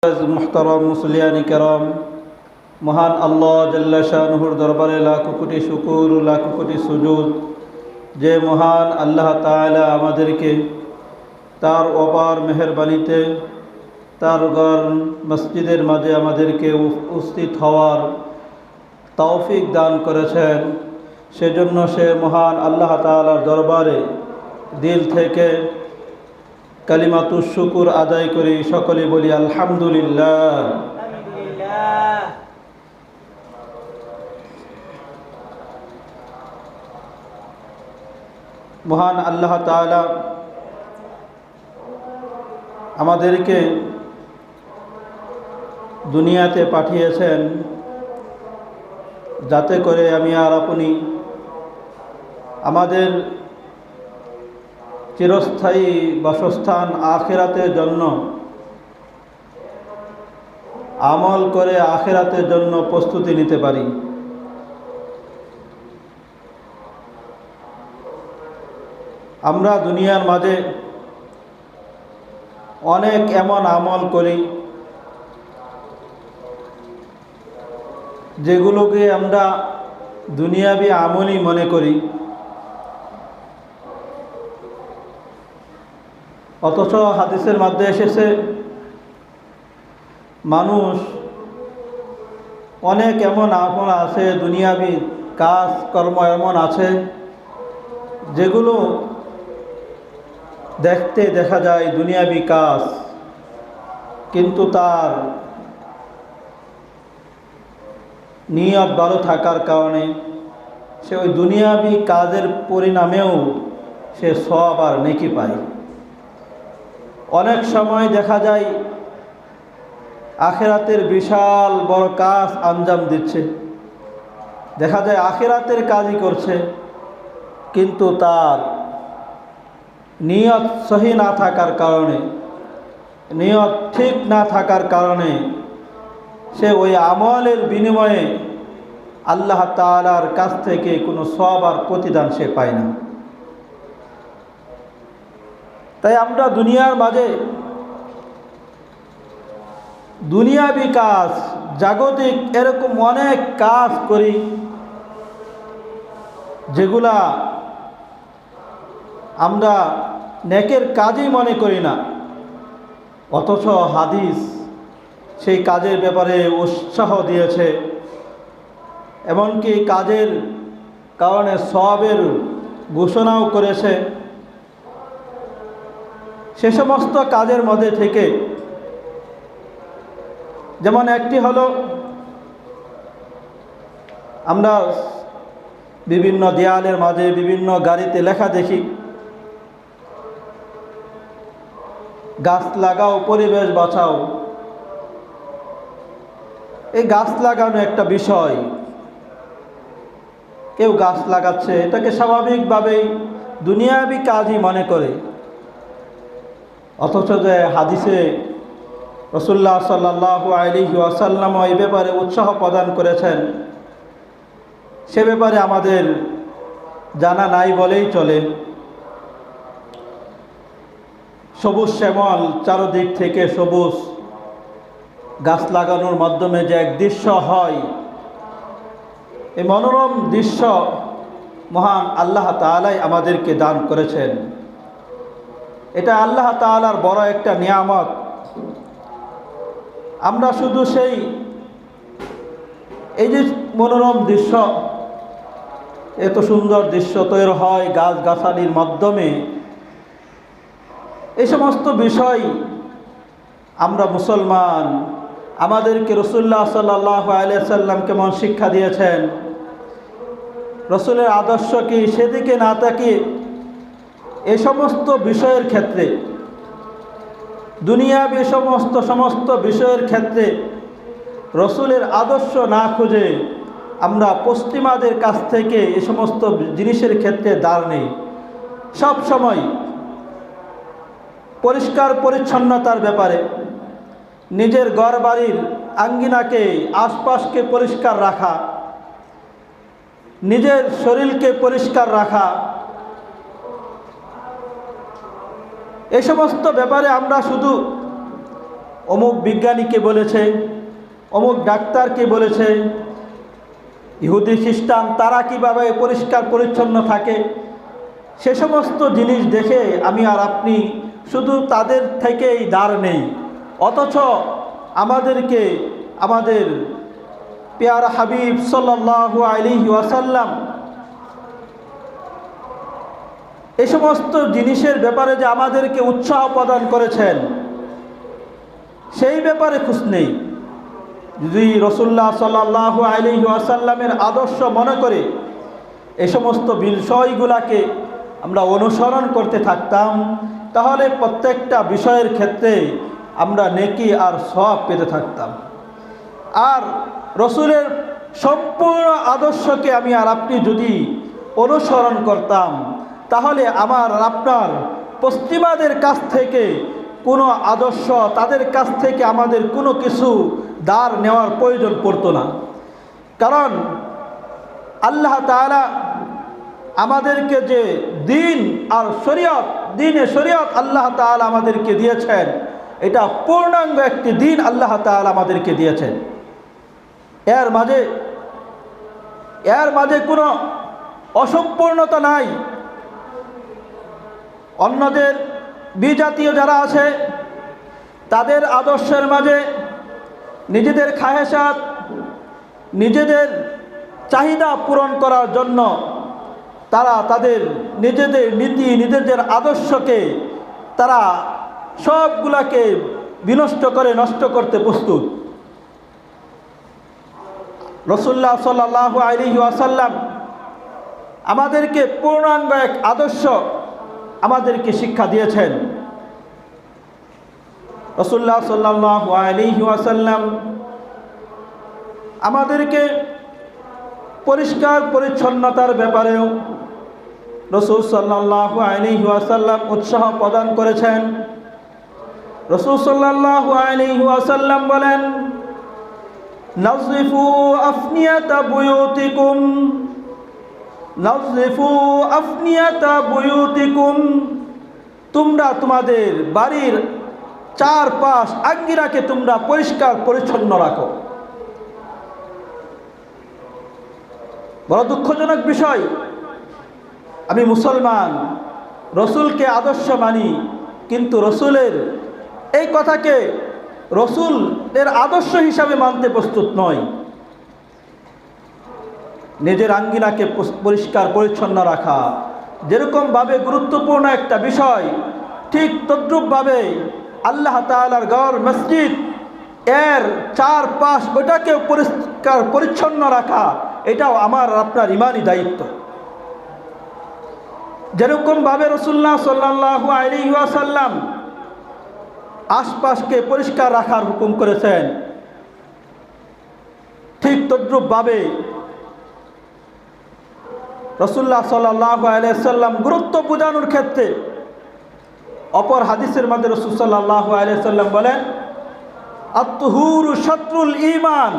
মুহতারাম মুসলিয়ানি কেরাম, মহান আল্লাহ জাল্লা শানুহুর দরবারে লাখো কোটি শুকুর, লাখো কোটি সুজুদ। যে মহান আল্লাহ তাআলা আমাদেরকে তার অপার মেহেরবানিতে তার ঘর মসজিদের মাঝে আমাদেরকে উপস্থিত হওয়ার তৌফিক দান করেছেন, সেজন্য সে মহান আল্লাহ তাআলার দরবারে দিল থেকে কালিমাতুশ শুকুর আদায় করি। সকলে বলি আলহামদুলিল্লাহ। মহান আল্লাহ তাআলা আমাদেরকে দুনিয়াতে পাঠিয়েছেন যাতে করে আমি আর আপনি আমাদের চিরস্থায়ী বাসস্থান আখিরাতের জন্য আমল করে আখিরাতের জন্য প্রস্তুতি নিতে পারি। আমরা দুনিয়ার মাঝে অনেক এমন আমল করি যেগুলোকে আমরা দুনিয়াবি আমলই মনে করি, অথচ হাদিসের মধ্যে এসেছে মানুষ অনেক এমন আমল আছে, দুনিয়াবি কাজকর্ম এমন আছে যেগুলো দেখতে দেখা যায় দুনিয়াবি কাজ, কিন্তু তার নিয়ত ভালো থাকার কারণে সে ওই দুনিয়াবি কাজের পরিণামেও সে সওয়াব আর নেকি পায়। অনেক সময় দেখা যায় আখিরাতের বিশাল বড় কাজ আঞ্জাম দিচ্ছে, দেখা যায় আখিরাতের কাজই করছে, কিন্তু তার নিয়ত সহি না থাকার কারণে, নিয়ত ঠিক না থাকার কারণে সে ওই আমলের বিনিময়ে আল্লাহ তাআলার কাছ থেকে কোনো সওয়াব আর প্রতিদান সে পায় না। তাই আমরা দুনিয়ার মাঝে দুনিয়াবি কাজ, জাগতিক এরকম অনেক কাজ করি যেগুলা আমরা নেকের কাজই মনে করি না, অথচ হাদিস সেই কাজের ব্যাপারে উৎসাহ দিয়েছে, এমনকি কাজের কারণে সওয়াবের ঘোষণাও করেছে। সে সমস্ত কাজের মধ্যে থেকে যেমন একটি হলো, আমরা বিভিন্ন দেয়ালের মাঝে বিভিন্ন গাড়িতে লেখা দেখি, গাছ লাগাও পরিবেশ বাঁচাও। এই গাছ লাগানো একটা বিষয়, কেউ গাছ লাগাচ্ছে, এটাকে স্বাভাবিকভাবেই দুনিয়াবি কাজই মনে করে, অথচ যে হাদিসে রাসূলুল্লাহ সাল্লাল্লাহু আলাইহি ওয়াসাল্লাম এই ব্যাপারে উৎসাহ প্রদান করেছেন, সে ব্যাপারে আমাদের জানা নাই বলেই চলে। সবুজ শ্যামল চারদিক থেকে সবুজ গাছ লাগানোর মাধ্যমে যে এক দৃশ্য হয়, এই মনোরম দৃশ্য মহান আল্লাহ তাআলাই আমাদেরকে দান করেছেন। এটা আল্লাহ তাআলার বড় একটা নিয়ামত। আমরা শুধু এই যে মনোরম দৃশ্য, এত সুন্দর দৃশ্য তৈরি হয় গাছগাছালির মাধ্যমে, এই সমস্ত বিষয় আমরা মুসলমান, আমাদেরকে রাসূলুল্লাহ সাল্লাল্লাহু আলাইহি সাল্লাম কেমন শিক্ষা দিয়েছেন, রাসূলের আদর্শ কি, সেদিকে না তাকিয়ে এই সমস্ত বিষয়ের ক্ষেত্রে, দুনিয়াবি সমস্ত বিষয়ের ক্ষেত্রে রাসূলের আদর্শ না খুঁজে আমরা পশ্চিমাদের কাছ থেকে এই সমস্ত জিনিসের ক্ষেত্রে দাঁড় নেই। সব সময় পরিষ্কার পরিচ্ছন্নতার ব্যাপারে, নিজের ঘর বাড়ির আঙ্গিনাকে আশপাশকে পরিষ্কার রাখা, নিজের শরীরকে পরিষ্কার রাখা, এই সমস্ত ব্যাপারে আমরা শুধু অমুক বিজ্ঞানীকে বলেছে, অমুক ডাক্তারকে বলেছে, ইহুদি খ্রিস্টান তারা কিভাবে পরিষ্কার পরিচ্ছন্ন থাকে, সে সমস্ত জিনিস দেখে আমি আর আপনি শুধু তাদের থেকেই দাঁড় নেই, অথচ আমাদেরকে আমাদের পেয়ারা হাবিব সাল্লাল্লাহু আলাইহি ওয়াসাল্লাম এই সমস্ত জিনিসের ব্যাপারে যে আমাদেরকে উৎসাহ প্রদান করেছেন, সেই ব্যাপারে খোঁজ নেই। যদি রাসূলুল্লাহ সাল্লাল্লাহু আলাইহি ওয়াসাল্লামের আদর্শ মনে করে এই সমস্ত বিষয়গুলোকে আমরা অনুসরণ করতে থাকতাম, তাহলে প্রত্যেকটা বিষয়ের ক্ষেত্রে আমরা নেকি আর সওয়াব পেতে থাকতাম। আর রসুলের সম্পূর্ণ আদর্শকে আমি আর আপনি যদি অনুসরণ করতাম, তাহলে আমার আপনার পশ্চিমাদের কাছ থেকে কোনো আদর্শ, তাদের কাছ থেকে আমাদের কোনো কিছু ধার নেওয়ার প্রয়োজন পড়তো না। কারণ আল্লাহ তাআলা আমাদেরকে যে দিন আর শরীয়ত, দিনে শরীয়ত আল্লাহ তাআলা আমাদেরকে দিয়েছেন, এটা পূর্ণাঙ্গ একটি দিন আল্লাহ তাআলা আমাদেরকে দিয়েছেন। এর মাঝে কোনো অসম্পূর্ণতা নাই। অন্যদের বিজাতীয় যারা আছে, তাদের আদর্শের মাঝে নিজেদের খাহেসাত, নিজেদের চাহিদা পূরণ করার জন্য তারা তাদের নিজেদের নীতি, নিজেদের আদর্শকে তারা সবগুলাকে বিনষ্ট করে, নষ্ট করতে প্রস্তুত। রাসূলুল্লাহ সাল্লাল্লাহু আলাইহি ওয়াসাল্লাম আমাদেরকে পূর্ণাঙ্গ এক আদর্শ আমাদেরকে শিক্ষা দিয়েছেন। রাসূলুল্লাহ সাল্লাল্লাহু আলাইহি ওয়াসাল্লাম আমাদেরকে পরিষ্কার পরিচ্ছন্নতার ব্যাপারেও রাসূল সাল্লাল্লাহু আলাইহি ওয়াসাল্লাম উৎসাহ প্রদান করেছেন। রাসূল সাল্লাল্লাহু আলাইহি ওয়াসাল্লাম বলেন, নাযিফু আফনিয়াতা বুয়ুতিকুম, নাযিফু আফনিয়াতা বুয়ুতিকুম, তোমরা তোমাদের বাড়ির চারপাশ আঙ্গিনাকে তোমরা পরিষ্কার পরিচ্ছন্ন রাখো। বড় দুঃখজনক বিষয়, আমি মুসলমান, রসুলকে আদর্শ মানি, কিন্তু রসুলের এই কথাকে রসুলের আদর্শ হিসাবে মানতে প্রস্তুত নয়। নিজের আঙ্গিনাকে পরিষ্কার পরিচ্ছন্ন রাখা যেরকমভাবে গুরুত্বপূর্ণ একটা বিষয়, ঠিক তদ্রূপভাবে আল্লাহ তাআলার ঘর মসজিদ, এর চারপাশ ওটাকেও পরিষ্কার পরিচ্ছন্ন রাখা, এটাও আমার আপনার ইমানি দায়িত্ব। যেরকমভাবে রাসূলুল্লাহ সাল্লাল্লাহু আলাইহি ওয়াসাল্লাম আশপাশকে পরিষ্কার রাখার হুকুম করেছেন, ঠিক তদ্রূপভাবে রাসূলুল্লাহ সাল্লাল্লাহু আলাইহি ওয়াসাল্লাম গুরুত্ব বোঝানোর ক্ষেত্রে অপর হাদিসের মধ্যে রাসূল সাল্লাল্লাহু আলাইহি ওয়াসাল্লাম বলেন, আত-তুহুরু শাতরুল ঈমান,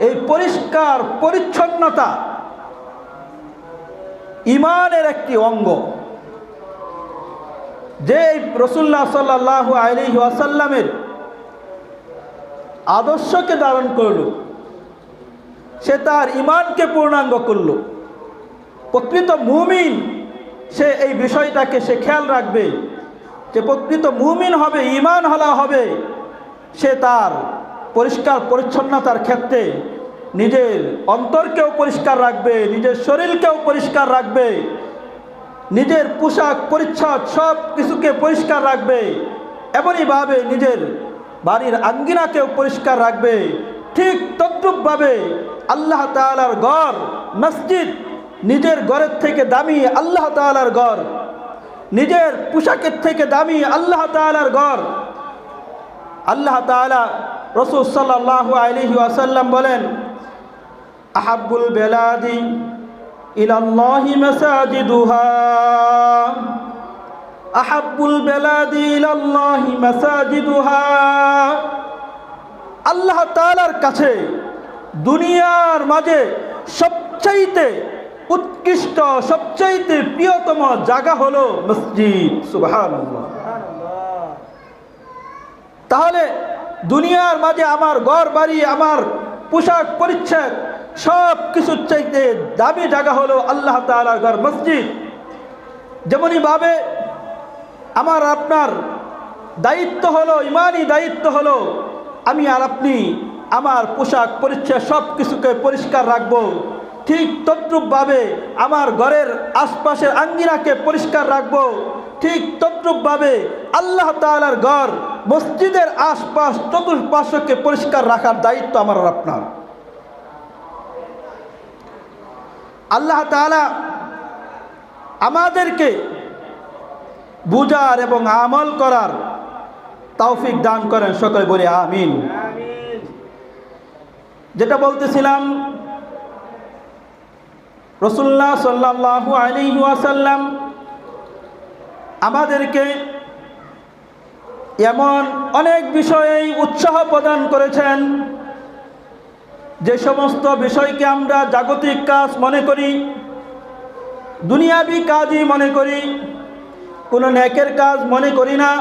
এই পরিষ্কার পরিচ্ছন্নতা ঈমানের একটি অঙ্গ। যে রাসূলুল্লাহ সাল্লাল্লাহু আলাইহি ওয়াসাল্লামের আদর্শকে ধারণ করল, সে তার ঈমানকে পূর্ণাঙ্গ করল। প্রকৃত মুমিন সে এই বিষয়টাকে সে খেয়াল রাখবে, যে প্রকৃত মুমিন হবে, ঈমান হলা হবে, সে তার পরিষ্কার পরিচ্ছন্নতার ক্ষেত্রে নিজের অন্তরকেও পরিষ্কার রাখবে, নিজের শরীরকেও পরিষ্কার রাখবে, নিজের পোশাক পরিচ্ছদ সব কিছুকে পরিষ্কার রাখবে, এমনইভাবে নিজের বাড়ির আঙ্গিনাকেও পরিষ্কার রাখবে। ঠিক তদ্রূপভাবে আল্লাহ তাআলার ঘর মসজিদ, নিজের ঘরের থেকে দামি আল্লাহ তাআলার ঘর, নিজের পোশাকের থেকে দামি আল্লাহ তাআলার ঘর। আল্লাহ তাআলা, রাসূল সাল্লাল্লাহু আলাইহি ওয়াসাল্লাম বলেন, আহাব্বুল বেলাদি ইলাল্লাহি মাসাজিদুহা, আহাব্বুল বেলাদি ইলাল্লাহি মাসাজিদুহা। আল্লাহ তাআলার কাছে দুনিয়ার মাঝে সবচাইতে উৎকৃষ্ট, সবচাইতে প্রিয়তম জায়গা হলো মসজিদ। সুবহানাল্লাহ। তাহলে দুনিয়ার মাঝে আমার ঘর বাড়ি, আমার পোশাক পরিচ্ছদ সব কিছুর চাইতে দামি জায়গা হলো আল্লাহ তাআলার ঘর, মসজিদ। যেমনই ভাবে আমার আপনার দায়িত্ব হলো, ইমানি দায়িত্ব হলো আমি আর আপনি আমার পোশাক পরিচ্ছদ সব কিছুকে পরিষ্কার রাখবো। ঠিক তদ্রূপভাবে আমার ঘরের আশপাশের আঙ্গিনাকে পরিষ্কার রাখবো। ঠিক তদ্রূপভাবে আল্লাহ তাআলার ঘর, মসজিদের আশপাশ চতুর্পার্শ্বকে পরিষ্কার রাখার দায়িত্ব আমার আর আপনার। আল্লাহ তাআলা আমাদেরকে বুঝার এবং আমল করার তৌফিক দান করেন, সকলে বলি আমিন। যেটা বলতেছিলাম, রাসূলুল্লাহ সাল্লাল্লাহু আলাইহি ওয়াসাল্লাম আমাদেরকে এমন অনেক বিষয়েই উৎসাহ প্রদান করেছেন, যে সমস্ত বিষয়কে আমরা জাগতিক কাজ মনে করি, দুনিয়াবি কাজই মনে করি, কোনো নেকের কাজ মনে করি না।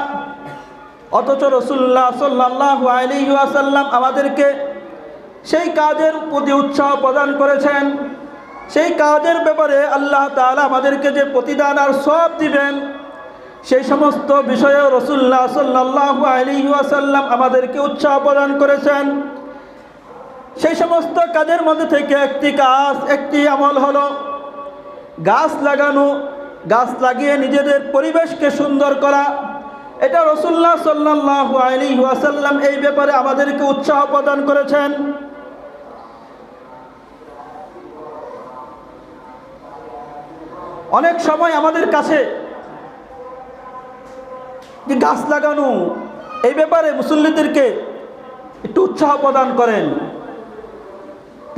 অথচ রাসূলুল্লাহ সাল্লাল্লাহু আলাইহি ওয়াসাল্লাম আমাদেরকে সেই কাজের প্রতি উৎসাহ প্রদান করেছেন। সেই কাজের ব্যাপারে আল্লাহ তাআলা আমাদেরকে যে প্রতিদান আর সওয়াব দিবেন, সেই সমস্ত বিষয়ে রাসূলুল্লাহ সাল্লাল্লাহু আলাইহি ওয়াসাল্লাম আমাদেরকে উৎসাহ প্রদান করেছেন। সেই সমস্ত কাজের মধ্যে থেকে একটি কাজ, একটি আমল হলো গাছ লাগানো, গাছ লাগিয়ে নিজেদের পরিবেশকে সুন্দর করা। এটা রাসূলুল্লাহ সাল্লাল্লাহু আলাইহি ওয়াসাল্লাম এই ব্যাপারে আমাদেরকে উৎসাহ প্রদান করেছেন। অনেক সময় আমাদের কাছে যে গাছ লাগানো এই ব্যাপারে মুসল্লিদেরকে একটু উৎসাহ প্রদান করেন।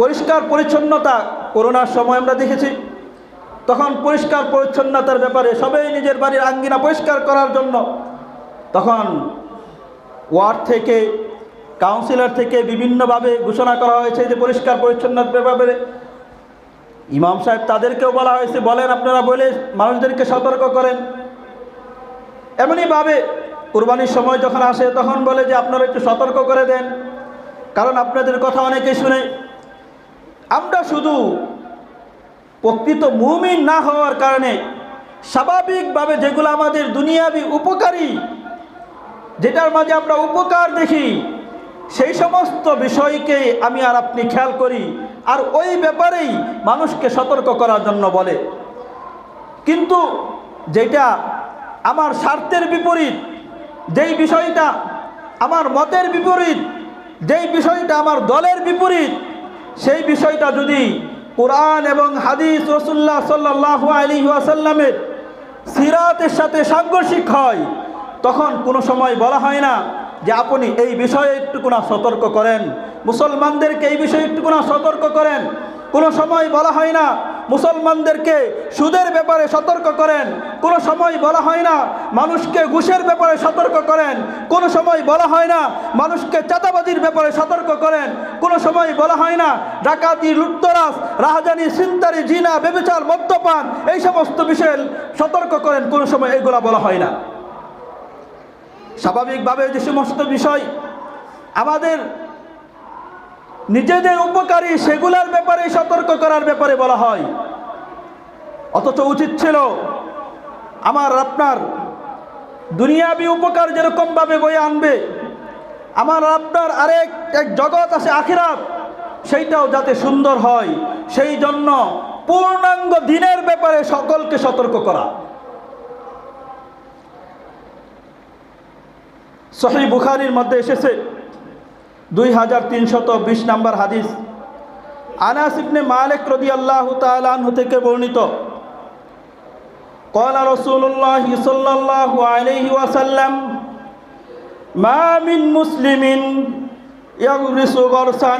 পরিষ্কার পরিচ্ছন্নতা করোনার সময় আমরা দেখেছি, তখন পরিষ্কার পরিচ্ছন্নতার ব্যাপারে সবাই নিজের বাড়ির আঙ্গিনা পরিষ্কার করার জন্য তখন ওয়ার্ড থেকে, কাউন্সিলর থেকে বিভিন্নভাবে ঘোষণা করা হয়েছে যে পরিষ্কার পরিচ্ছন্নতার ব্যাপারে। ইমাম সাহেব তাদেরকেও বলা হয়েছে, বলেন আপনারা বলে মানুষদেরকে সতর্ক করেন। এমনইভাবে কুরবানির সময় যখন আসে তখন বলে যে আপনারা একটু সতর্ক করে দেন, কারণ আপনাদের কথা অনেকেই শুনে। আমরা শুধু প্রকৃত মুমিন না হওয়ার কারণে স্বাভাবিকভাবে যেগুলো আমাদের দুনিয়াবি উপকারী, যেটার মাঝে আমরা উপকার দেখি, সেই সমস্ত বিষয়কে আমি আর আপনি খেয়াল করি, আর ওই ব্যাপারেই মানুষকে সতর্ক করার জন্য বলে। কিন্তু যেটা আমার স্বার্থের বিপরীত, যেই বিষয়টা আমার মতের বিপরীত, যেই বিষয়টা আমার দলের বিপরীত, সেই বিষয়টা যদি কোরআন এবং হাদিস রাসূলুল্লাহ সাল্লাল্লাহু আলাইহি ওয়াসাল্লামের সিরাতের সাথে সাংঘর্ষিক হয়, তখন কোনো সময় বলা হয় না যে আপনি এই বিষয়ে একটুকুনা সতর্ক করেন, মুসলমানদেরকে এই বিষয়ে একটুকুনা সতর্ক করেন। কোনো সময় বলা হয় না মুসলমানদেরকে সুদের ব্যাপারে সতর্ক করেন, কোনো সময় বলা হয় না মানুষকে ঘুষের ব্যাপারে সতর্ক করেন, কোনো সময় বলা হয় না মানুষকে চাঁদাবাজির ব্যাপারে সতর্ক করেন, কোনো সময় বলা হয় না ডাকাতি, লুটতরাজ, রাহাজানি, ছিনতারি, জিনা, ব্যভিচার, মদ্যপান এই সমস্ত বিষয়ে সতর্ক করেন, কোনো সময় এগুলা বলা হয় না। স্বাভাবিকভাবে যে সমস্ত বিষয় আমাদের নিজেদের উপকারী, সেগুলোর ব্যাপারে সতর্ক করার ব্যাপারে বলা হয়। অথচ উচিত ছিল আমার আপনার দুনিয়াবি উপকার যেরকমভাবে বয়ে আনবে, আমার আপনার এক জগৎ আছে আখিরাত, সেইটাও যাতে সুন্দর হয়, সেই জন্য পূর্ণাঙ্গ দিনের ব্যাপারে সকলকে সতর্ক করা। সহিহ বুখারীর মধ্যে এসেছে 2320 নম্বর হাদিস, আনাস ইবনে মালিক রাদিয়াল্লাহু তাআলা আনহু থেকে বর্ণিত, قال رسول الله صلى الله عليه وسلم ما من مسلم يغرس غرسا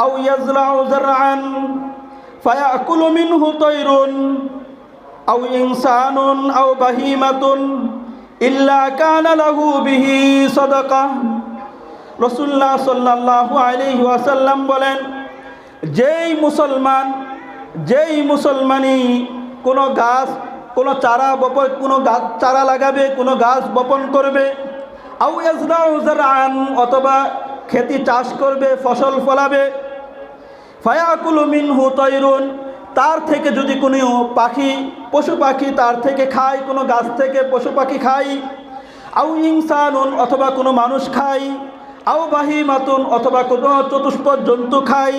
أو يزرع زرعا فيأكل منه طير أو إنسان أو بهيمة إلا كان له به صدقة। রাসূলুল্লাহ সাল্লাল্লাহু আলাইহি ওয়াসাল্লাম বলেন, যেই মুসলমানই কোনো গাছ, কোনো চারা লাগাবে, কোনো গাছ বপন করবে, আও ইয়াজরাউ যারআন, অথবা খেতি চাষ করবে, ফসল ফলাবে, ফায়াকুলু মিনহু তায়রুন, তার থেকে যদি কোনো পাখি পশু পাখি তার থেকে খায়, কোনো গাছ থেকে পশু পাখি খায়, আও ইনসানুন, অথবা কোনো মানুষ খায়, আও বাহিমাতুন, অথবা কোনো চতুষ্পদ জন্তু খায়,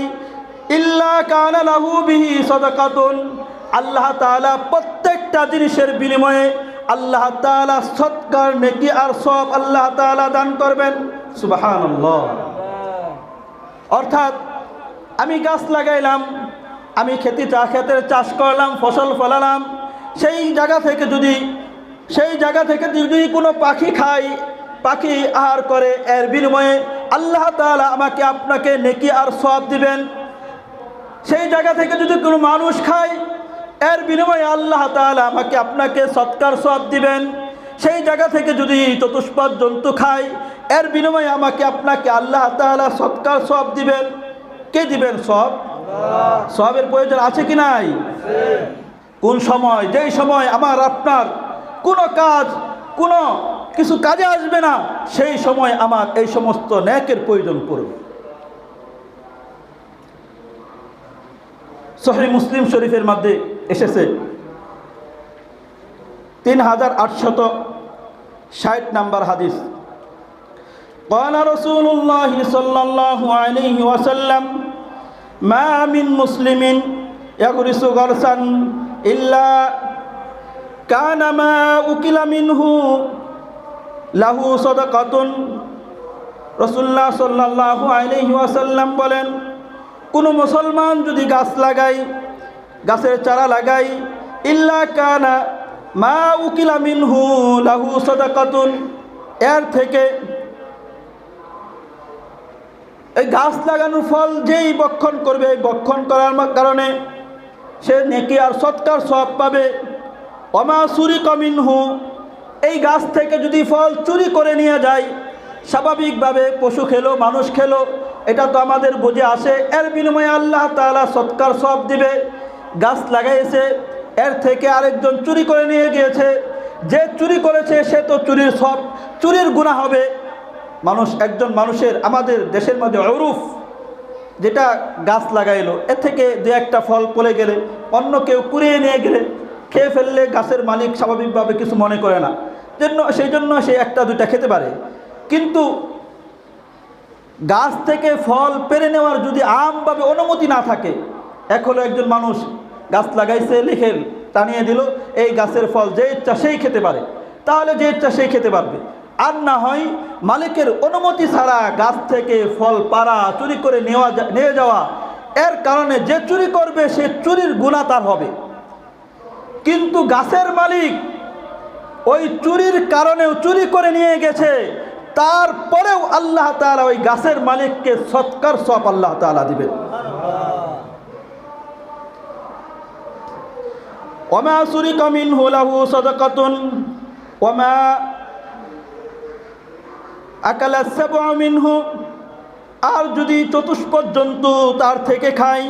ইল্লা কানা লাহু বিহি সাদাকাতুন, আল্লাহ তাআলা প্রত্যেকটা জিনিসের বিনিময়ে আল্লাহ তাআলা সৎকার, নেকি আর সওয়াব আল্লাহ তাআলা দান করবেন। সুবহানাল্লাহ। অর্থাৎ আমি গাছ লাগাইলাম, আমি ক্ষেতের চাষ করলাম, ফসল ফলালাম, সেই জায়গা থেকে যদি কোনো পাখি খায়, পাখি আহার করে, এর বিনিময়ে আল্লাহ তাআলা আমাকে আপনাকে নেকি আর সওয়াব দিবেন। সেই জায়গা থেকে যদি কোনো মানুষ খায়, এর বিনিময়ে আল্লাহ তাআলা আমাকে আপনাকে সৎকার সওয়াব দিবেন। সেই জায়গা থেকে যদি চতুষ্পদ জন্তু খায়, এর বিনিময়ে আমাকে আপনাকে আল্লাহ তাআলা সৎকার সওয়াব দিবেন। কে দিবেন সওয়াব? সওয়াবের প্রয়োজন আছে কি নাই? কোন সময়? যেই সময় আমার আপনার কোনো কাজ, কোনো কিছু কাজে আসবে না, সেই সময় আমার এই সমস্ত নেকের প্রয়োজন পড়বে। সহিহ মুসলিম শরীফের মধ্যে এসেছে 3860 নম্বর হাদিস, قال رسول الله صلى الله عليه وسلم ما من مسلم يغرس غرسا إلا كان ما أكل منه له صدقة। রাসূলুল্লাহ সাল্লাল্লাহু আলাইহি ওয়াসাল্লাম বলেন, কোন মুসলমান যদি গাছ লাগায়, গাছের চারা লাগায়, ইল্লা কানা মা উকিলা মিনহু লাহু সাদাকাতুন, এর থেকে এই গাছ লাগানোর ফল যেই বক্ষণ করবে, এই বক্ষণ করার কারণে সে নেকি আর সৎকার সওয়াব পাবে। ওমা সুরিকা মিনহু, এই গাছ থেকে যদি ফল চুরি করে নিয়ে যায়, স্বাভাবিকভাবে পশু খেলো, মানুষ খেলো, এটা তো আমাদের বুঝে আসে, এর বিনিময়ে আল্লাহ তাআলা সৎকার সওয়াব দিবে। গাছ লাগাইছে, এর থেকে আরেকজন চুরি করে নিয়ে গিয়েছে, যে চুরি করেছে সে তো চুরির গুনাহ হবে। একজন মানুষের, আমাদের দেশের মধ্যে উরুফ, যেটা গাছ লাগাইলো, এর থেকে দু একটা ফল পড়ে গেলে, অন্য কেউ কুড়িয়ে নিয়ে গেলে, খেয়ে ফেললে গাছের মালিক স্বাভাবিকভাবে কিছু মনে করে না, সেই জন্য সে একটা দুইটা খেতে পারে। কিন্তু গাছ থেকে ফল পেরে নেওয়ার যদি আমভাবে অনুমতি না থাকে, এক হলো একজন মানুষ গাছ লাগাইছে, লিখে টানিয়ে দিল, এই গাছের ফল যে ইচ্ছা সেই খেতে পারে, তাহলে যে ইচ্ছা সেই খেতে পারবে। আর না হয় মালিকের অনুমতি ছাড়া গাছ থেকে ফল পাড়া, চুরি করে নিয়ে যাওয়া, এর কারণে যে চুরি করবে সে চুরির গুনাহ তার হবে। কিন্তু গাছের মালিক ওই চুরির কারণেও চুরি করে নিয়ে গেছে, তারপরেও আল্লাহ তাআলা ওই গাছের মালিককে সৎকার সওয়াব আল্লাহ তাআলা দিবেন। ওমা সুরিকা মিনহু লাহু সাদাকাতুন ওমা আকালা সাবউ মিনহু, আর যদি চতুষ্পদ জন্তু তার থেকে খায়,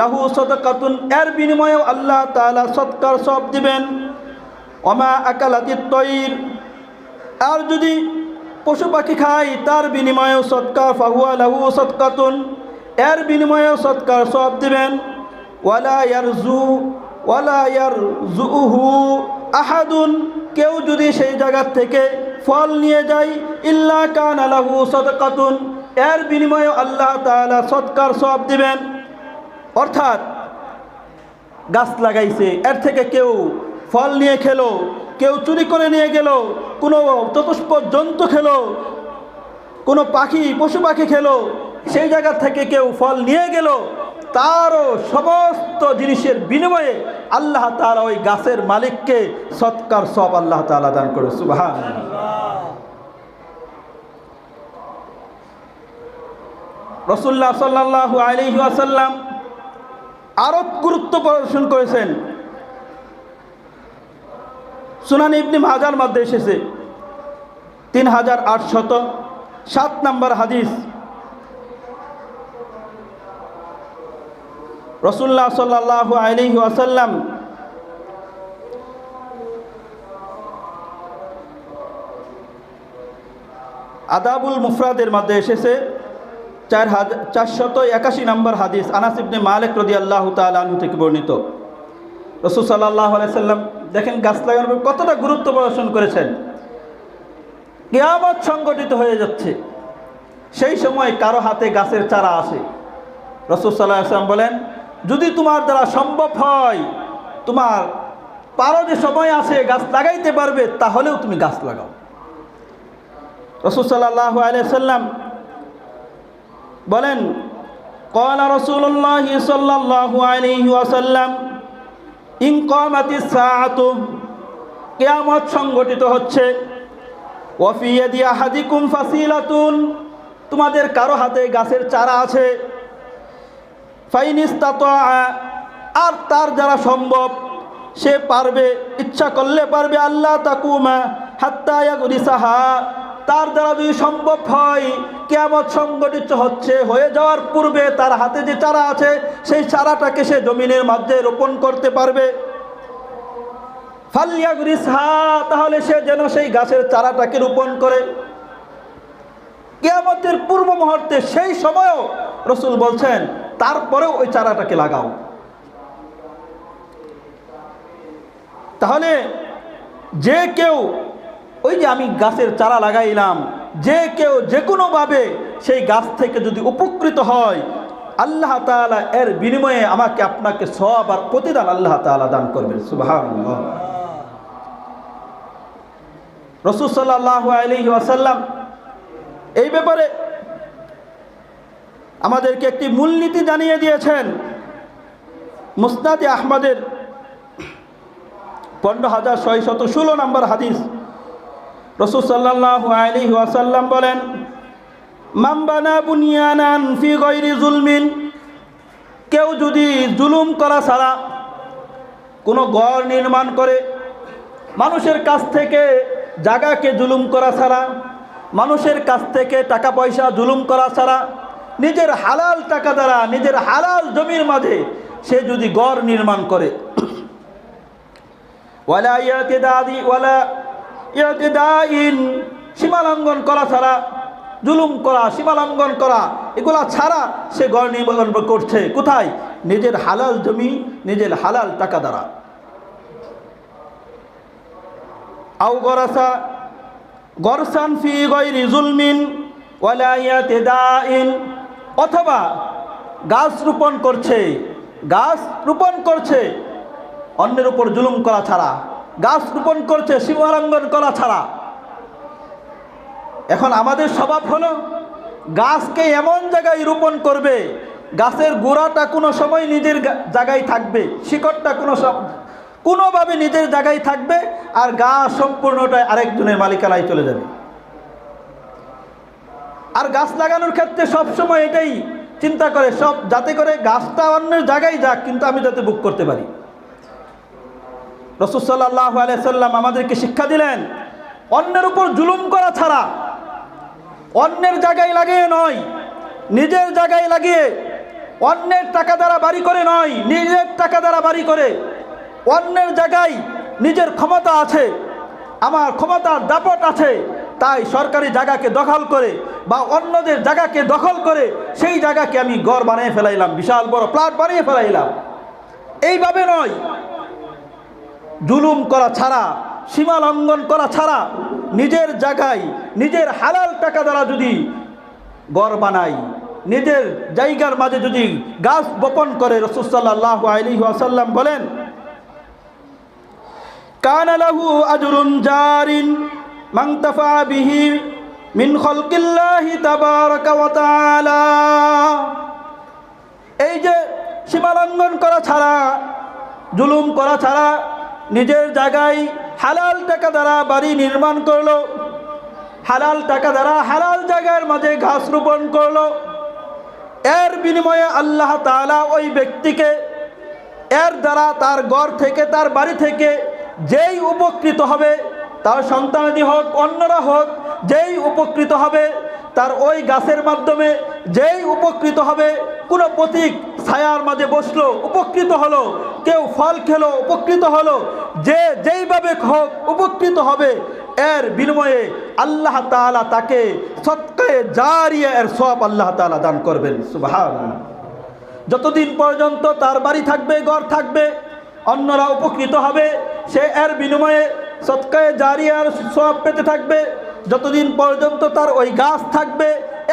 লাহু সাদাকাতুন, এর বিনিময়েও আল্লাহ তাআলা সৎকার সওয়াব দিবেন। ওমা আকালাতিত তয়র, আর যদি পশু পাখি খায়, তার বিনিময়েও সদকা, ফাহুয়া লাহু সাদকাতুন, এর বিনিময়েও সৎকার সওয়াব দিবেন। ওয়ালা ইয়ারজুহু আহাদুন, কেউ যদি সেই জায়গা থেকে ফল নিয়ে যায়, ইল্লা কানা লাহু সাদকাতুন, এর বিনিময়ে আল্লাহ তাআলা সৎকার সওয়াব দিবেন। অর্থাৎ গাছ লাগাইছে, এর থেকে কেউ ফল নিয়ে খেলো, কেউ চুরি করে নিয়ে গেল, কোনো চতুষ্পদ জন্তু খেলো, কোনো পশু পাখি খেলো, সেই জায়গা থেকে কেউ ফল নিয়ে গেল, তারও সমস্ত জিনিসের বিনিময়ে আল্লাহ তাআলা ওই গাছের মালিককে সৎকার সওয়াব আল্লাহ তাআলা দান করে। সুবহানাল্লাহ। রাসূলুল্লাহ সাল্লাল্লাহু আলাইহি ওয়াসাল্লাম আরো গুরুত্ব প্রদর্শন করেছেন। সুনান ইবনে মাজার মধ্যে এসেছে 3807 নম্বর হাদিস, রাসূলুল্লাহ সাল্লাল্লাহু আলাইহি ওয়াসাল্লাম আদাবুল মুফরাদের মধ্যে এসেছে 481 নম্বর হাদিস, আনাস ইবনে মালিক রাদিয়াল্লাহু তাআলা আনহু থেকে বর্ণিত। রাসূল সাল্লাল্লাহু আলাইহি সাল্লাম দেখেন গাছ লাগানোর কতটা গুরুত্ব প্রদর্শন করেছেন। কিয়ামত সংগঠিত হয়ে যাচ্ছে, সেই সময় কারো হাতে গাছের চারা আসে। রাসূল সাল্লাল্লাহু আলাইহি সাল্লাম বলেন, যদি তোমার দ্বারা সম্ভব হয়, তোমার পারো যে সময় আসে গাছ লাগাইতে পারবে, তাহলেও তুমি গাছ লাগাও। রাসূল সাল্লাল্লাহু আলাইহি সাল্লাম বলেন, ক্বালা রাসূলুল্লাহ সাল্লাল্লাহু আলাইহি ওয়াসাল্লাম, ইন কামাতিস সাআতু, কিয়ামত সংগঠিত হচ্ছে। ওয়া ফি ইয়াদি আহাদিকুম ফাসিলাতুন, তোমাদের কারো হাতে গাছের চারা আছে। ফাইন ইসতাতা, আর তার যারা সম্ভব সে পারবে, ইচ্ছা করলে পারবে, আল্লাহ তাকুমা হাত্তা ইয়াগরিসাহা, তার দ্বারা যদি সম্ভব হয় কিয়ামত সংগঠিত হয়ে যাওয়ার পূর্বে তার হাতে যে চারা আছে সেই চারাটাকে সে জমিনের মধ্যে রোপণ করতে পারবে। ফালইয়াগরিসহা, তাহলে সে যেন সেই গাছের চারাটাকে রোপণ করে। কিয়ামতের পূর্ব মুহূর্তে, সেই সময়ও রাসূল বলছেন তারপরেও ওই চারাটাকে লাগাও। তাহলে যে কেউ, ওই যে আমি গাছের চারা লাগাইলাম, যে কেউ যে কোনোভাবে সেই গাছ থেকে যদি উপকৃত হয়, আল্লাহ তাআলা এর বিনিময়ে আমাকে আপনাকে সওয়াব আর প্রতিদান আল্লাহ তাআলা দান করবেন। সুবহানাল্লাহ। রাসূল সাল্লাল্লাহু আলাইহি ওয়াসাল্লাম এই ব্যাপারে আমাদেরকে একটি মূলনীতি জানিয়ে দিয়েছেন। মুসনাদে আহমদের 15616 নম্বর হাদিস, রাসূল সাল্লাল্লাহু আলাইহি ওয়াসাল্লাম বলেন, মান বানা বুনিয়ানান ফি গায়রি যুলমিন, কেউ যদি জুলুম করা ছাড়া কোনো ঘর নির্মাণ করে, মানুষের কাছ থেকে জায়গাকে জুলুম করা ছাড়া, মানুষের কাছ থেকে টাকা পয়সা জুলুম করা ছাড়া, নিজের হালাল টাকা দ্বারা নিজের হালাল জমির মাঝে সে যদি ঘর নির্মাণ করে, ওয়ালা ইয়াতিদাইন, সীমালঙ্ঘন করা ছাড়া, জুলুম করা, সীমালঙ্ঘন করা, এগুলা ছাড়া সে ঘর নির্মাণ করছে কোথায়? নিজের হালাল জমি, নিজের হালাল টাকা দ্বারা। আও গরাসা গরসান ফি গায়রি যুলমিন ওয়ালা ইয়াতিদাইন, অথবা গাছ রোপণ করছে অন্যের উপর জুলুম করা ছাড়া, গাছ রোপণ করছে সীমালঙ্ঘন করা ছাড়া। এখন আমাদের স্বভাব হলো গাছকে এমন জায়গায় রোপণ করবে, গাছের গোড়াটা কোনো সময় নিজের জায়গায় থাকবে, শিকড়টা কোনোভাবে নিজের জায়গায় থাকবে, আর গাছ সম্পূর্ণটাই আরেকজনের মালিকানায় চলে যাবে। আর গাছ লাগানোর ক্ষেত্রে সবসময় এটাই চিন্তা করে, যাতে করে গাছটা অন্যের জায়গায় যাক, কিন্তু আমি যাতে ভোগ করতে পারি। রাসূল সাল্লাল্লাহু আলাইহি সাল্লাম আমাদেরকে শিক্ষা দিলেন, অন্যের উপর জুলুম করা ছাড়া, অন্যের জায়গায় লাগিয়ে নয়, নিজের জায়গায় লাগিয়ে, অন্যের টাকা দ্বারা বাড়ি করে নয়, নিজের টাকা দ্বারা বাড়ি করে, অন্যের জায়গায় নিজের ক্ষমতা আছে, আমার ক্ষমতার দাপট আছে, তাই সরকারি জায়গাকে দখল করে বা অন্যদের জায়গাকে দখল করে সেই জায়গাকে আমি ঘর বানিয়ে ফেলাইলাম, বিশাল বড় প্লট বানিয়ে ফেলাইলাম। এইভাবে নয়, জুলুম করা ছাড়া, সীমা লঙ্ঘন করা ছাড়া, নিজের জায়গায় নিজের হালাল টাকা দ্বারা যদি ঘর বানাই, নিজের জায়গার মাঝে যদি গাছ বপন করে, রাসূল সাল্লাল্লাহু আলাইহি ওয়াসাল্লাম বলেন, কানা লাহু আজরুন জারিন মান তাফা বিহি মিন খালকিল্লাহি তাবারাকা ওয়া তাআলা। এই যে সীমা লঙ্ঘন করা ছাড়া, জুলুম করা ছাড়া, নিজের জায়গায় হালাল টাকা দ্বারা বাড়ি নির্মাণ করলো, হালাল টাকা দ্বারা হালাল জায়গার মাঝে ঘাস রোপণ করলো, এর বিনিময়ে আল্লাহ তাআলা ওই ব্যক্তিকে এর দ্বারা তার ঘর থেকে, তার বাড়ি থেকে যেই উপকৃত হবে, তার সন্তানাদি হোক, অন্যরা হোক, যেই উপকৃত হবে, তার ওই গাছের মাধ্যমে যেই উপকৃত হবে, কোনো পথিক ছায়ার মাঝে বসলো, উপকৃত হলো, কেউ ফল খেলো, উপকৃত হলো, যে যেইভাবে হোক উপকৃত হবে, এর বিনিময়ে আল্লাহ তাআলা তাকে সদকায়ে জারিয়া এর সওয়াব আল্লাহ তাআলা দান করবেন। সুবহানাল্লাহ। যতদিন পর্যন্ত তার বাড়ি থাকবে, ঘর থাকবে, অন্যরা উপকৃত হবে, সে এর বিনিময়ে সদকায়ে জারিয়ার সওয়াব পেতে থাকবে। যতদিন পর্যন্ত তার ওই গাছ থাকবে,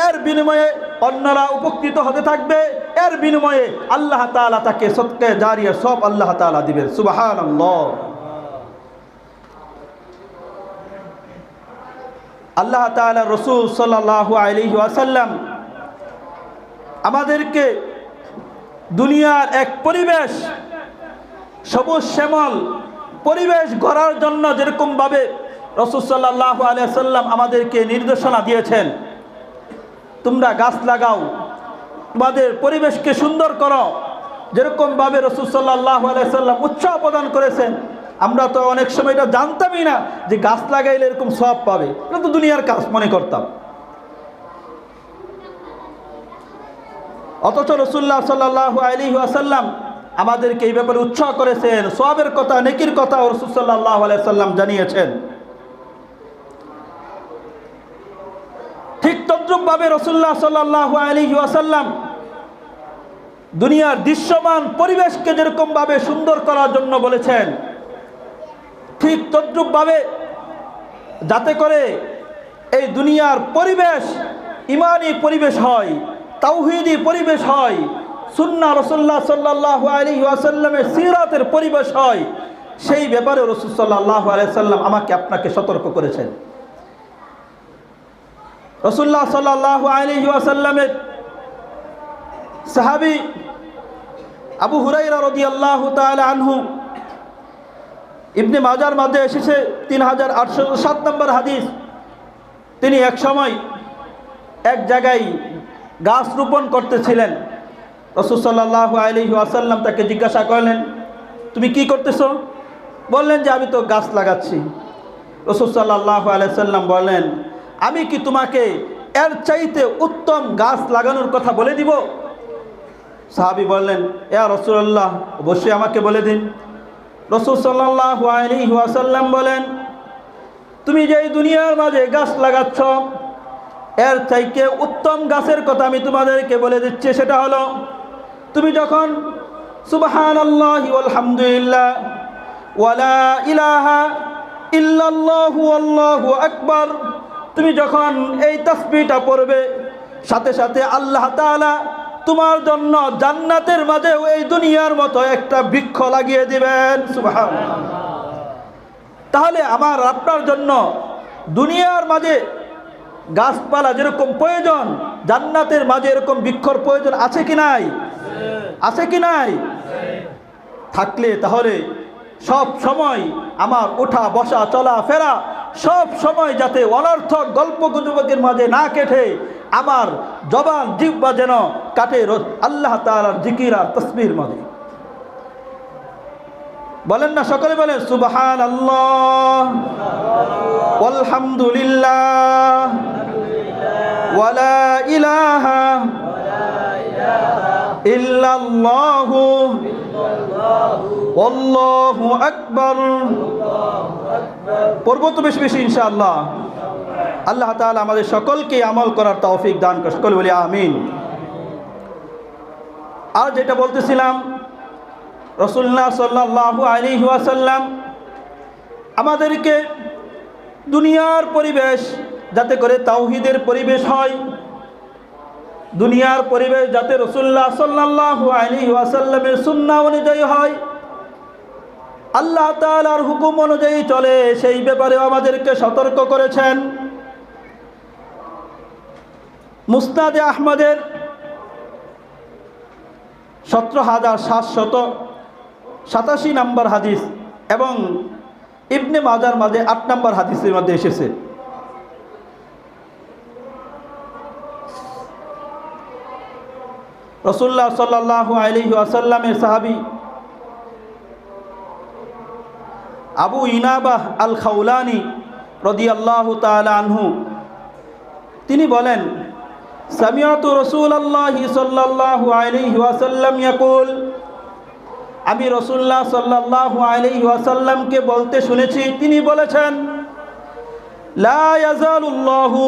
এর বিনিময়ে অন্যরা উপকৃত হতে থাকবে, এর বিনিময়ে আল্লাহ তাআলা তাকে সদকায়ে জারিয়ার সওয়াব আল্লাহ তাআলা দিবেন। সুবহানাল্লাহ। আল্লাহ তাআলা রাসূল সাল্লাল্লাহু আলাইহি ওয়াসাল্লাম আমাদেরকে দুনিয়ার এক পরিবেশ, সবুজ শ্যামল পরিবেশ গড়ার জন্য যেরকমভাবে রাসূল সাল্লাল্লাহু আলাইহি ওয়াসাল্লাম আমাদেরকে নির্দেশনা দিয়েছেন, তোমরা গাছ লাগাও, তোমাদের পরিবেশকে সুন্দর করো, যেরকমভাবে রাসূল সাল্লাল্লাহু আলাইহি ওয়াসাল্লাম উৎসাহ প্রদান করেছেন। আমরা তো অনেক সময় এটা জানতামই না যে গাছ লাগাইলে এরকম সওয়াব পাবে, এটা তো দুনিয়ার কাজ মনে করতাম। অথচ রাসূলুল্লাহ সাল্লাল্লাহু আলাইহি ওয়াসাল্লাম আমাদেরকে এই ব্যাপারে উৎসাহ করেছেন, সওয়াবের কথা, নেকির কথা রাসূল সাল্লাল্লাহু আলাইহি ওয়াসাল্লাম জানিয়েছেন। ঠিক তদ্রূপভাবে রাসূলুল্লাহ সাল্লাল্লাহু আলাইহি ওয়াসাল্লাম দুনিয়ার দৃশ্যমান পরিবেশকে যেরকমভাবে সুন্দর করার জন্য বলেছেন, ঠিক তদ্রূপভাবে যাতে করে এই দুনিয়ার পরিবেশ ঈমানি পরিবেশ হয়, তাওহীদি পরিবেশ হয়, সুন্নাহ রাসূলুল্লাহ সাল্লাল্লাহু আলাইহি ওয়াসাল্লামের সিরাতের পরিবেশ হয়, সেই ব্যাপারে রাসূল সাল্লাল্লাহু আলাইহি ওয়াসাল্লাম আমাকে আপনাকে সতর্ক করেছেন। রাসূলুল্লাহ সাল্লাল্লাহু আলাইহি ওয়াসাল্লামের সাহাবী আবু হুরায়রা রাদিয়াল্লাহু তাআলা আনহু, ইবনে মাজার মধ্যে এসেছে 3807 নম্বর হাদিস, তিনি এক সময় এক জায়গায় গাছ রোপণ করতেছিলেন। রাসূল সাল্লাল্লাহু আলাইহি ওয়াসাল্লাম তাকে জিজ্ঞাসা করলেন, তুমি কি করতেছো? বললেন যে আমি তো গাছ লাগাচ্ছি। রাসূল সাল্লাল্লাহু আলাইহি ওয়াসাল্লাম বললেন, আমি কি তোমাকে এর চাইতে উত্তম গাছ লাগানোর কথা বলে দিব? সাহাবী বললেন, ইয়া রাসূলুল্লাহ, অবশ্যই আমাকে বলে দিন। রাসূল সাল্লাল্লাহু আলাইহি ওয়াসাল্লাম বলেন, তুমি যে এই দুনিয়ার মাঝে গাছ লাগাচ্ছ, এর চাইতে উত্তম গাছের কথা আমি তোমাদেরকে বলে দিচ্ছি। সেটা হলো, তুমি যখন সুবহানাল্লাহি ওয়ালহামদুলিল্লাহ ওয়ালা ইলাহা ইল্লাল্লাহু আল্লাহু আকবার, তুমি যখন এই তাসবিহটা পড়বে, সাথে সাথে আল্লাহ তাআলা তোমার জন্য জান্নাতের মাঝে এই দুনিয়ার মতো একটা বৃক্ষ লাগিয়ে দিবেন। সুবহানাল্লাহ। তাহলে আমার আপনার জন্য দুনিয়ার মাঝে গাছপালা যেরকম প্রয়োজন, জান্নাতের মাঝে এরকম বৃক্ষর প্রয়োজন আছে কি নাই? আছে কি নাই? থাকলে তাহলে সব সময় আমার ওঠা বসা চলা ফেরা সব সময় যাতে অনর্থক গল্প গুজবের মাঝে না কেটে আমার জবান জিহ্বা যেন কাটে আল্লাহ তাআলার জিকির আর তাসবিহর মাঝে। বলেন না, সকলে বলেন সুবহানাল্লাহ ওয়ালহামদুলিল্লাহ ওয়ালা ইলাহা ইল্লাল্লাহু আল্লাহু আকবার। পড়ব তো বেশি বেশি ইনশাআল্লাহ। আল্লাহ তাআলা আমাদের সকলকে আমল করার তৌফিক দান করুন, সকলে বলি আমিন। আর যেটা বলতেছিলাম, রাসূলুল্লাহ সাল্লাল্লাহু আলাইহি ওয়াসাল্লাম আমাদেরকে দুনিয়ার পরিবেশ যাতে করে তাওহীদের পরিবেশ হয়, দুনিয়ার পরিবেশ যাতে রাসূলুল্লাহ সাল্লাল্লাহু আলাইহি ওয়াসাল্লামের সুন্নাহ অনুযায়ী হয়, আল্লাহ তাআলার হুকুম অনুযায়ী চলে, সেই ব্যাপারে আমাদেরকে সতর্ক করেছেন। মুসনাদে আহমদের 17787 নম্বর হাদিস এবং ইবনে মাজার মাঝে 8 নম্বর হাদিসের মধ্যে এসেছে। রাসূলুল্লাহ সাল্লাল্লাহু আলাইহি ওয়াসাল্লামের সাহাবী আবু ইনাবাহ আল খাউলানি রাদিয়াল্লাহু তাআলা আনহু, তিনি বলেন, সামিআতু রাসূলুল্লাহি সাল্লাল্লাহু আলাইহি ওয়াসাল্লাম ইয়াকুল, আমি রাসূলুল্লাহ সাল্লাল্লাহু আলাইহি ওয়াসাল্লামকে বলতে শুনেছি, তিনি বলেছেন, লা ইয়াজালুল্লাহু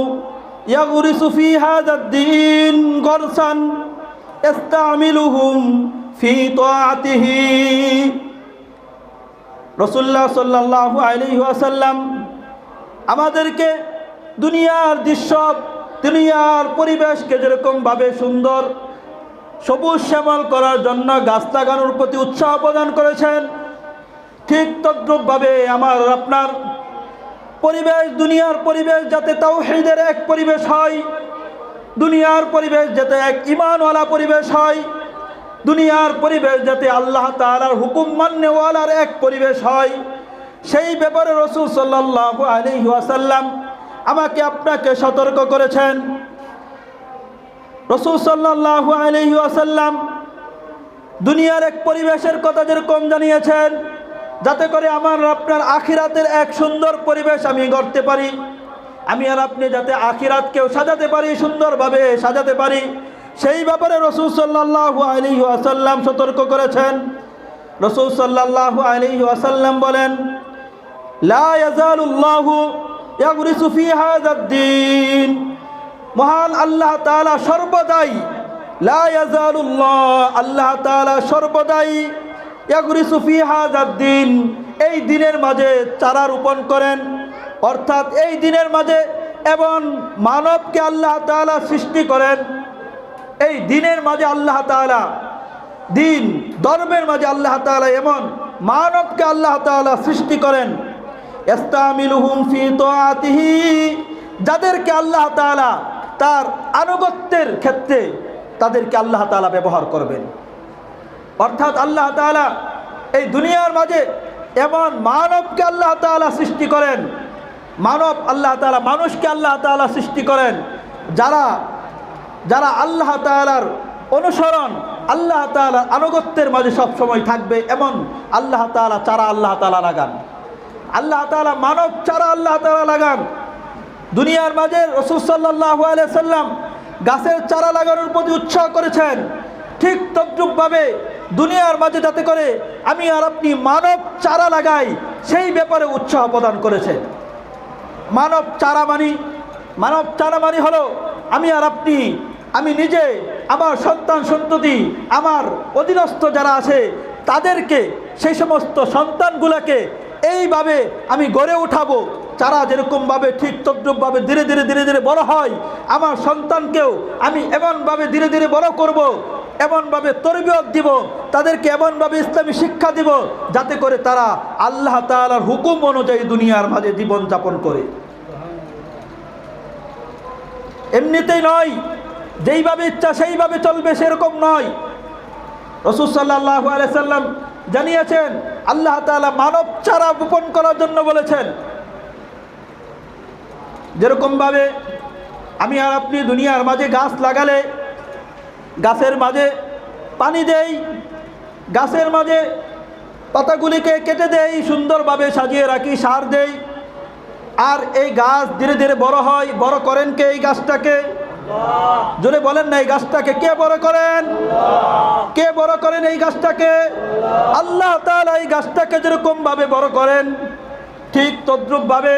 ইয়াগরিসু ফি হাযাদ দ্বীন গরসান ইস্তামিলুহুম ফি তাআতিহি। রাসূলুল্লাহ সাল্লাল্লাহু আলাইহি ওয়াসাল্লাম আমাদেরকে দুনিয়ার দৃশ্য, দুনিয়ার পরিবেশকে যেরকমভাবে সুন্দর সবুজ শ্যামল করার জন্য গাছ লাগানোর প্রতি উৎসাহ প্রদান করেছেন, ঠিক তদ্রূপভাবে আমার আপনার পরিবেশ, দুনিয়ার পরিবেশ যাতে তাওহীদের এক পরিবেশ হয়, দুনিয়ার পরিবেশ যাতে এক ঈমানওয়ালা পরিবেশ হয়, দুনিয়ার পরিবেশ যাতে আল্লাহ তাআলার হুকুম মান্যওয়ালার এক পরিবেশ হয়, সেই ব্যাপারে রাসূল সাল্লাল্লাহু আলাইহি ওয়াসাল্লাম আমাকে আপনাকে সতর্ক করেছেন। রাসূল সাল্লাল্লাহু আলাইহি ওয়াসাল্লাম দুনিয়ার এক পরিবেশের কথা যেরকম জানিয়েছেন, যাতে করে আমার আপনার আখিরাতের এক সুন্দর পরিবেশ আমি গড়তে পারি, আমি আর আপনি যাতে আখিরাতকেও সাজাতে পারি, সুন্দরভাবে সাজাতে পারি, সেই ব্যাপারে রাসূল সাল্লাল্লাহু আলাইহি ওয়াসাল্লাম সতর্ক করেছেন। রাসূল সাল্লাল্লাহু আলাইহি ওয়াসাল্লাম বলেন, লা ইয়াজালুল্লাহু ইয়াগরিসু ফি হাযাদ দ্বীন, মহান আল্লাহ তাআলা সর্বদাই, লা ইয়াজালুল্লাহ, আল্লাহ তাআলা সর্বদাই ইয়াগরিসু ফি হাযাদ দ্বীন, এই দিনের মাঝে চারা রোপণ করেন, অর্থাৎ এই দিনের মাঝে এবং মানবকে আল্লাহ তাআলা সৃষ্টি করেন। এই দিনের মাঝে আল্লাহ তাআলা, দিন ধর্মের মাঝে আল্লাহ তাআলা এমন মানবকে আল্লাহ তাআলা সৃষ্টি করেন, ইস্তামিলুহুম ফি তাআতিহি, যাদেরকে আল্লাহ তাআলা তার আনুগত্যের ক্ষেত্রে তাদেরকে আল্লাহ তাআলা ব্যবহার করবেন। অর্থাৎ আল্লাহ তাআলা এই দুনিয়ার মাঝে এমন মানবকে আল্লাহ তাআলা সৃষ্টি করেন, মানব আল্লাহ তাআলা, মানুষকে আল্লাহ তাআলা সৃষ্টি করেন, যারা যারা আল্লাহ তাআলার অনুসরণ, আল্লাহ তাআলার আনুগত্যের মাঝে সবসময় থাকবে, এমন আল্লাহ তাআলা চারা আল্লাহ তাআলা লাগান, আল্লাহ তাআলা মানব চারা আল্লাহ তাআলা লাগান। দুনিয়ার মাঝে রাসূল সাল্লাল্লাহু আলাইহি সাল্লাম গাছের চারা লাগানোর প্রতি উৎসাহ করেছেন, ঠিক তদ্রূপভাবে দুনিয়ার মাঝে যাতে করে আমি আর আপনি মানব চারা লাগাই, সেই ব্যাপারে উৎসাহ প্রদান করেছেন। মানব চারা মানি হলো আমি আর আপনি, আমি নিজে, আমার সন্তান সন্ততি, আমার অধীনস্থ যারা আছে তাদেরকে, সেই সমস্ত সন্তানগুলোকে এইভাবে আমি গড়ে উঠাবো, চারা যেরকমভাবে ঠিক তদ্রূপভাবে ধীরে ধীরে ধীরে ধীরে বড় হয়, আমার সন্তানকেও আমি এমনভাবে ধীরে ধীরে বড় করব, এমনভাবে তরবিয়ত দিব, তাদেরকে এমনভাবে ইসলামী শিক্ষা দিব, যাতে করে তারা আল্লাহ তাআলার হুকুম অনুযায়ী দুনিয়ার মাঝে জীবন যাপন করে। এমনিতেই নয়, যেইভাবে ইচ্ছা সেইভাবে চলবে সেরকম নয়। রাসূল সাল্লাল্লাহু আলাইহি সাল্লাম জানিয়েছেন, আল্লাহ তাআলা মানব চারা রোপণ করার জন্য বলেছেন। যেরকমভাবে আমি আর আপনি দুনিয়ার মাঝে গাছ লাগালে গাছের মাঝে পানি দেই, গাছের মাঝে পাতাগুলিকে কেটে দেই, সুন্দরভাবে সাজিয়ে রাখি, সার দেই, আর এই গাছ ধীরে ধীরে বড় হয়। বড় করেন কে? এই গাছটাকে, জোরে বলেন না, এই গাছটাকে কে বড় করেন? কে বড় করেন এই গাছটাকে? আল্লাহ তাআলা এই গাছটাকে যেরকম ভাবে বড় করেন, ঠিক তদ্রূপভাবে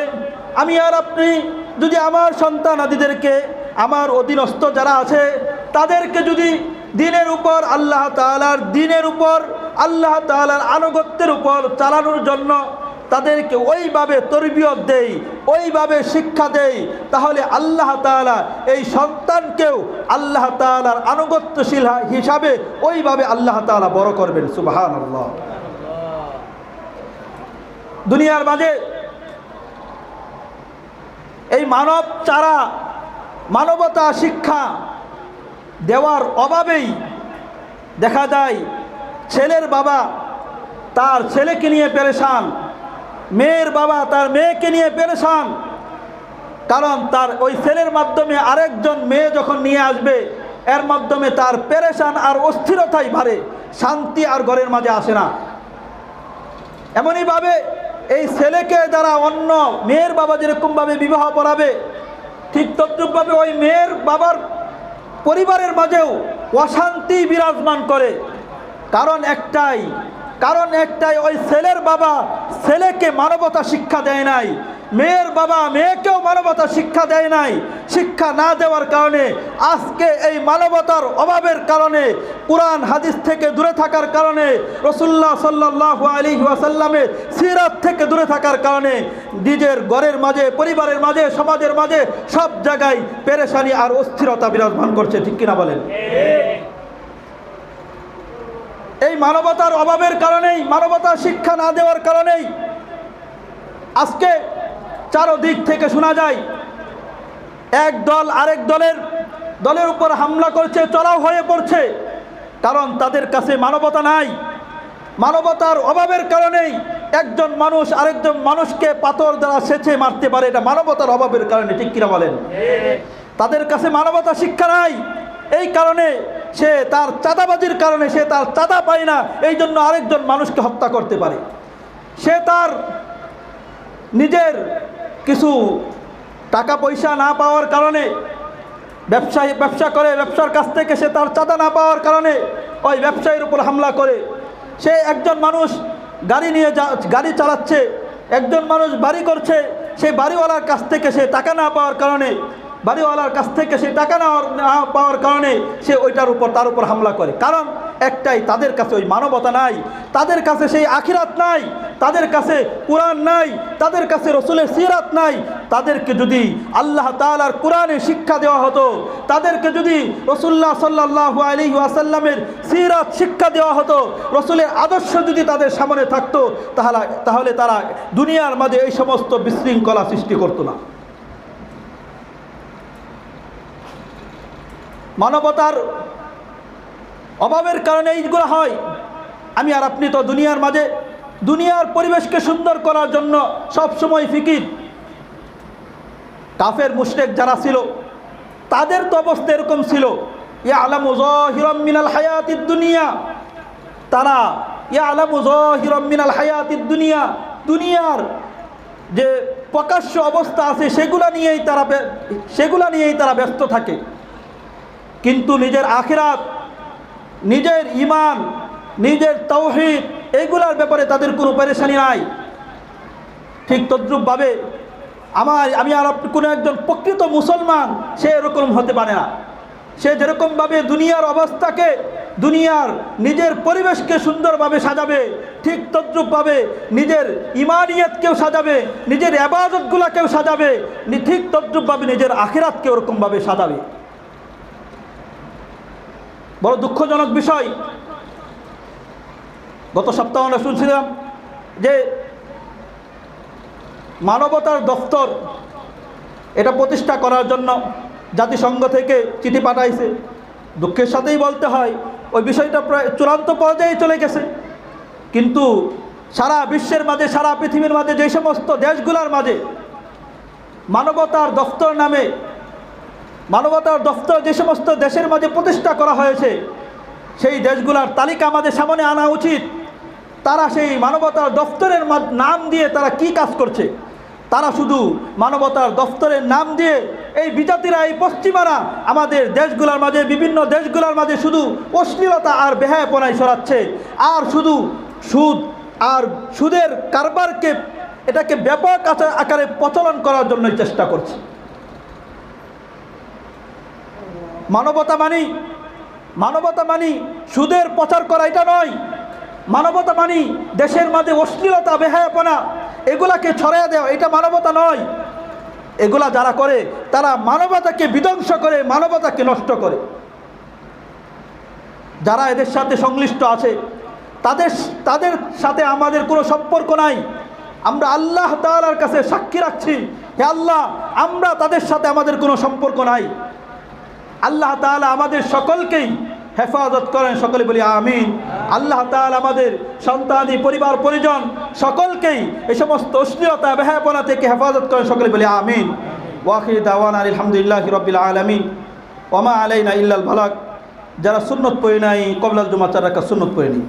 আমি আর আপনি যদি আমার সন্তান আদিদেরকে, আমার অধীনস্থ যারা আছে তাদেরকে যদি দিনের উপর, আল্লাহ তাআলার দিনের উপর, আল্লাহ তাআলার আনুগত্যের উপর চালানোর জন্য তাদেরকে ওইভাবে তরবিয়ত দেই, ওইভাবে শিক্ষা দেই, তাহলে আল্লাহ তাআলা এই সন্তানকেও আল্লাহ তাআলার আনুগত্যশীল হিসাবে ওইভাবে আল্লাহ তাআলা বড় করবেন। সুবহানাল্লাহ। দুনিয়ার মাঝে এই মানব চারা, মানবতা শিক্ষা দেওয়ার অভাবেই দেখা যায় ছেলের বাবা তার ছেলেকে নিয়ে পেরেশান, মেয়ের বাবা তার মেয়েকে নিয়ে পেরেশান, কারণ তার ওই ছেলের মাধ্যমে আরেকজন মেয়ে যখন নিয়ে আসবে, এর মাধ্যমে তার পেরেশান আর অস্থিরতাই বাড়ে, শান্তি আর ঘরের মাঝে আসে না। এমনইভাবে এই ছেলেকে দ্বারা অন্য মেয়ের বাবা যেরকমভাবে বিবাহ পড়াবে, ঠিক তদ্রূপভাবে ওই মেয়ের বাবার পরিবারের মাঝেও অশান্তি বিরাজমান করে। কারণ একটাই, ওই ছেলের বাবা ছেলেকে মানবতা শিক্ষা দেয় নাই, মেয়ের বাবা মেয়েকেও মানবতা শিক্ষা দেয় নাই। শিক্ষা না দেওয়ার কারণে আজকে এই মানবতার অভাবের কারণে, কুরআন হাদিস থেকে দূরে থাকার কারণে, রাসূলুল্লাহ সাল্লাল্লাহু আলাইহি ওয়াসাল্লামের সিরাত থেকে দূরে থাকার কারণে নিজের ঘরের মাঝে, পরিবারের মাঝে, সমাজের মাঝে সব জায়গায় পেরেশানি আর অস্থিরতা বিরাজমান করছে। ঠিক কিনা বলেন? এই মানবতার অভাবের কারণেই, মানবতার শিক্ষা না দেওয়ার কারণেই আজকে চারদিক থেকে শোনা যায় এক দল আরেক দলের উপর হামলা করছে, চড়াও হয়ে পড়ছে। কারণ তাদের কাছে মানবতা নাই। মানবতার অভাবের কারণেই একজন মানুষ আরেকজন মানুষকে পাথর দ্বারা সেচে মারতে পারে, এটা মানবতার অভাবের কারণে। ঠিক কিনা বলেন? তাদের কাছে মানবতা শিক্ষা নাই, এই কারণে সে তার চাঁদাবাজির কারণে সে তার চাঁদা পায় না, এই জন্য আরেকজন মানুষকে হত্যা করতে পারে। সে তার নিজের কিছু টাকা পয়সা না পাওয়ার কারণে ব্যবসা করে, ব্যবসার কাছ থেকে সে তার চাঁদা না পাওয়ার কারণে ওই ব্যবসায়ীর উপর হামলা করে। সে একজন মানুষ গাড়ি চালাচ্ছে, একজন মানুষ বাড়ি করছে, সেই বাড়িওয়ালার কাছ থেকে সে টাকা না পাওয়ার কারণে, বাড়িওয়ালার কাছ থেকে সে টাকা না পাওয়ার কারণে সে তার উপর হামলা করে। কারণ একটাই, তাদের কাছে ওই মানবতা নাই, তাদের কাছে সেই আখিরাত নাই, তাদের কাছে কুরআন নাই, তাদের কাছে রাসূলের সিরাত নাই। তাদেরকে যদি আল্লাহ তাআলার কুরআনে শিক্ষা দেওয়া হতো, তাদেরকে যদি রাসূলুল্লাহ সাল্লাল্লাহু আলাইহি ওয়াসাল্লামের সিরাত শিক্ষা দেওয়া হতো, রাসূলের আদর্শ যদি তাদের সামনে থাকতো, তাহলে তারা দুনিয়ার মাঝে এই সমস্ত বিশৃঙ্খলা সৃষ্টি করতো না। মানবতার অভাবের কারণে এইগুলো হয়। আমি আর আপনি তো দুনিয়ার মাঝে, দুনিয়ার পরিবেশকে সুন্দর করার জন্য সব সময় ফিকির। কাফের মুশরিক যারা ছিল তাদের তো অবস্থা এরকম ছিল, ইয়ালামু যাহিরাম মিনাল হায়াতিদ দুনিয়া, তারা ইয়ালামু যাহিরাম মিনাল হায়াতিদ দুনিয়া, দুনিয়ার যে প্রকাশ্য অবস্থা আছে সেগুলা নিয়েই তারা ব্যস্ত থাকে। কিন্তু নিজের আখিরাত, নিজের ঈমান, নিজের তাওহীদ এইগুলার ব্যাপারে তাদের কোনো পেরেশানি নাই। ঠিক তদ্রূপভাবে আমি আর কোনো একজন প্রকৃত মুসলমান সে এরকম হতে পারে না। সে যেরকমভাবে দুনিয়ার অবস্থাকে, দুনিয়ার নিজের পরিবেশকে সুন্দরভাবে সাজাবে, ঠিক তদ্রূপভাবে নিজের ঈমানিয়তকেও সাজাবে, নিজের ইবাদতগুলোকেও সাজাবে, ঠিক তদ্রূপভাবে নিজের আখিরাতকে ওরকমভাবে সাজাবে। বড় দুঃখজনক বিষয়, গত সপ্তাহে আমরা শুনছিলাম যে মানবতার দফতর এটা প্রতিষ্ঠা করার জন্য জাতিসংঘ থেকে চিঠি পাঠাইছে। দুঃখের সাথেই বলতে হয় ওই বিষয়টা প্রায় চূড়ান্ত পর্যায়ে চলে গেছে। কিন্তু সারা বিশ্বের মাঝে, সারা পৃথিবীর মাঝে যে সমস্ত দেশগুলোর মাঝে মানবতার দফতর নামে, মানবতার দফতর যে সমস্ত দেশের মাঝে প্রতিষ্ঠা করা হয়েছে, সেই দেশগুলোর তালিকা আমাদের সামনে আনা উচিত। তারা সেই মানবতার দফতরের নাম দিয়ে তারা কি কাজ করছে? তারা শুধু মানবতার দফতরের নাম দিয়ে এই বিজাতিরা, এই পশ্চিমারা আমাদের দেশগুলোর মাঝে, বিভিন্ন দেশগুলোর মাঝে শুধু অশ্লীলতা আর বেহায়াপনায় ছড়াচ্ছে, আর শুধু সুদ আর সুদের কারবারকে এটাকে ব্যাপক আকারে প্রচলন করার জন্যই চেষ্টা করছে। মানবতা মানি সুদের প্রচার করা এটা নয়। মানবতা মানি দেশের মাঝে অশ্লীলতা, বেহায়াপনা এগুলাকে ছড়াইয়া দেওয়া, এটা মানবতা নয়। এগুলা যারা করে তারা মানবতাকে বিধ্বংস করে, মানবতাকে নষ্ট করে। যারা এদের সাথে সংশ্লিষ্ট আছে তাদের সাথে আমাদের কোনো সম্পর্ক নাই। আমরা আল্লাহ তাআলার কাছে সাক্ষী রাখছি, হে আল্লাহ, আমরা তাদের সাথে আমাদের কোনো সম্পর্ক নাই। আল্লাহ তাআলা আমাদের সকলকেই হেফাজত করেন, সকলে বলি আমিন। আল্লাহ তাআলা আমাদের সন্তানাদি, পরিবার পরিজন সকলকেই এই সমস্ত অশ্লীলতা, বেহায়াপনা থেকে হেফাজত করেন, সকলে বলি আমিন। ওয়াখির দাওয়ানা আলহামদুলিল্লাহি রাব্বিল আলামিন, ওয়া মা আলাইনা ইল্লাল বালাগ। যারা সুন্নত পড়ে নাই কবলাল জুমা 4 রাকাত সুন্নত পড়ে নি।